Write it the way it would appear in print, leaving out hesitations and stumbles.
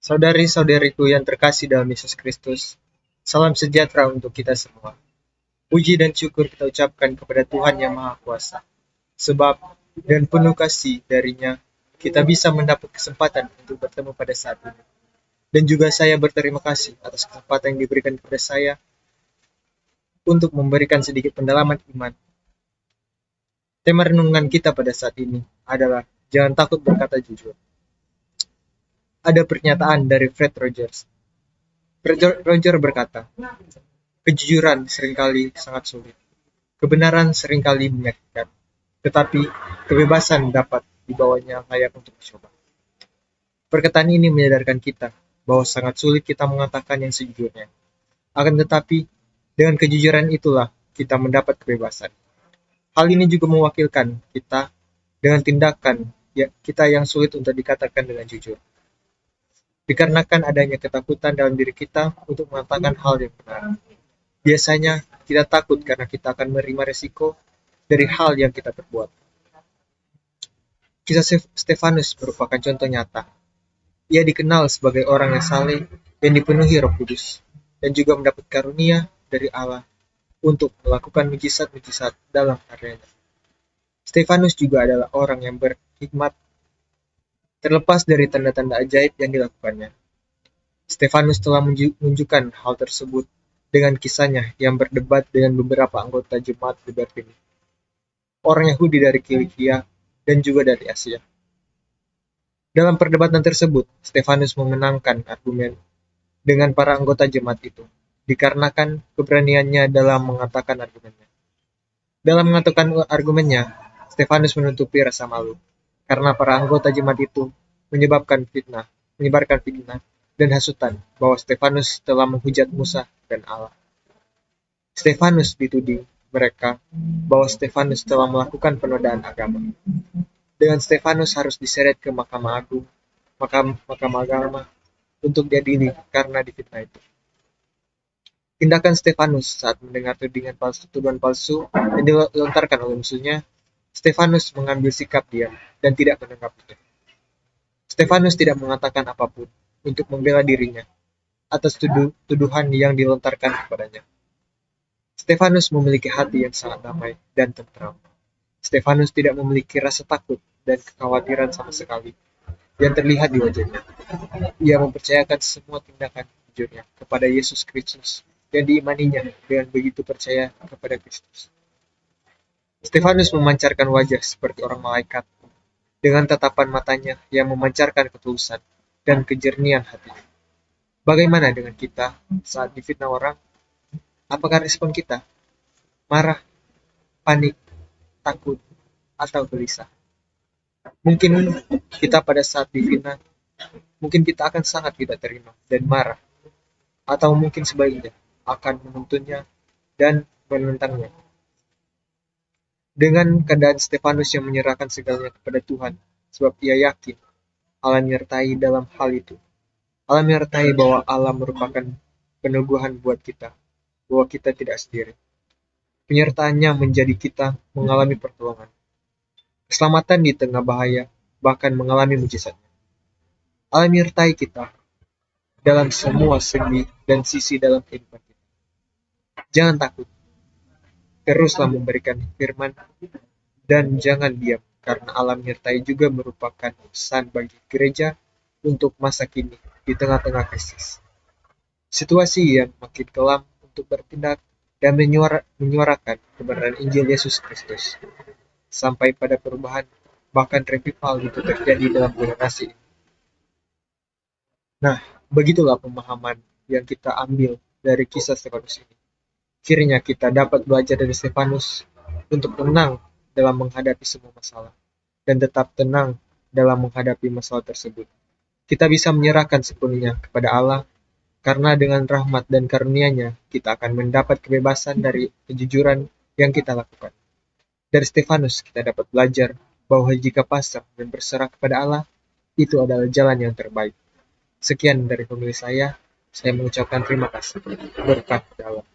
Saudari-saudariku yang terkasih dalam Yesus Kristus, salam sejahtera untuk kita semua. Puji dan syukur kita ucapkan kepada Tuhan Yang Maha Kuasa, sebab dan penuh kasih darinya kita bisa mendapat kesempatan untuk bertemu pada saat ini. Dan juga saya berterima kasih atas kesempatan yang diberikan kepada saya untuk memberikan sedikit pendalaman iman. Tema renungan kita pada saat ini adalah jangan takut berkata jujur. Ada pernyataan dari Fred Rogers. Roger berkata, kejujuran seringkali sangat sulit. Kebenaran seringkali menyakitkan. Tetapi kebebasan dapat dibawanya layak untuk dicoba. Perkataan ini menyadarkan kita bahwa sangat sulit kita mengatakan yang sejujurnya. Akan tetapi, dengan kejujuran itulah kita mendapat kebebasan. Hal ini juga mewakilkan kita dengan tindakan kita yang sulit untuk dikatakan dengan jujur. Dikarenakan adanya ketakutan dalam diri kita untuk mengatakan hal yang benar. Biasanya kita takut karena kita akan menerima resiko dari hal yang kita perbuat. Kisah Stefanus merupakan contoh nyata. Ia dikenal sebagai orang yang saleh dan dipenuhi Roh Kudus, dan juga mendapat karunia dari Allah untuk melakukan mujizat-mujizat dalam karyanya. Stefanus juga adalah orang yang berhikmat, terlepas dari tanda-tanda ajaib yang dilakukannya. Stefanus telah menunjukkan hal tersebut dengan kisahnya yang berdebat dengan beberapa anggota jemaat libertin, orang Yahudi dari Kilikia dan juga dari Asia. Dalam perdebatan tersebut, Stefanus memenangkan argumen dengan para anggota jemaat itu, dikarenakan keberaniannya dalam mengatakan argumennya. Dalam mengatakan argumennya, Stefanus menutupi rasa malu, karena para anggota jemaat itu menyebarkan fitnah dan hasutan bahwa Stefanus telah menghujat Musa dan Allah. Stefanus dituding mereka bahwa Stefanus telah melakukan penodaan agama. Dengan Stefanus harus diseret ke Mahkamah Agung, Mahkamah Agama, untuk diadili karena difitnah itu. Tindakan Stefanus saat mendengar tuduhan palsu yang dilontarkan oleh musuhnya, Stefanus mengambil sikap diam dan tidak menanggapinya. Stefanus tidak mengatakan apapun untuk membela dirinya atas tuduhan yang dilontarkan kepadanya. Stefanus memiliki hati yang sangat damai dan tentram. Stefanus tidak memiliki rasa takut dan kekhawatiran sama sekali yang terlihat di wajahnya. Ia mempercayakan semua tindakan jujurnya kepada Yesus Kristus yang diimaninya dengan begitu percaya kepada Kristus. Stefanus memancarkan wajah seperti orang malaikat, dengan tatapan matanya yang memancarkan ketulusan dan kejernihan hatinya. Bagaimana dengan kita saat difitnah orang? Apakah respon kita? Marah, panik, takut, atau gelisah? Mungkin kita pada saat difitnah, mungkin kita akan sangat tidak terima dan marah. Atau mungkin sebaliknya, akan menuntunnya dan menentangnya. Dengan keadaan Stefanus yang menyerahkan segalanya kepada Tuhan, sebab ia yakin Allah menyertai dalam hal itu. Allah menyertai bahwa Allah merupakan peneguhan buat kita, bahwa kita tidak sendiri. Penyertaannya menjadi kita mengalami pertolongan, keselamatan di tengah bahaya, bahkan mengalami mujizatnya. Allah menyertai kita dalam semua segi dan sisi dalam kehidupan kita. Jangan takut. Teruslah memberikan firman dan jangan diam, karena Allah menyertai juga merupakan pesan bagi gereja untuk masa kini di tengah-tengah krisis. Situasi yang makin kelam untuk bertindak dan menyuarakan kebenaran Injil Yesus Kristus. Sampai pada perubahan, bahkan revival itu terjadi dalam generasi ini. Nah, begitulah pemahaman yang kita ambil dari kisah Stefanus ini. Akhirnya kita dapat belajar dari Stefanus untuk tenang dalam menghadapi semua masalah dan tetap tenang dalam menghadapi masalah tersebut. Kita bisa menyerahkan sepenuhnya kepada Allah karena dengan rahmat dan karunia-Nya kita akan mendapat kebebasan dari kejujuran yang kita lakukan. Dari Stefanus kita dapat belajar bahwa jika pasrah dan berserah kepada Allah, itu adalah jalan yang terbaik. Sekian dari pemilih saya mengucapkan terima kasih. Berkat Allah.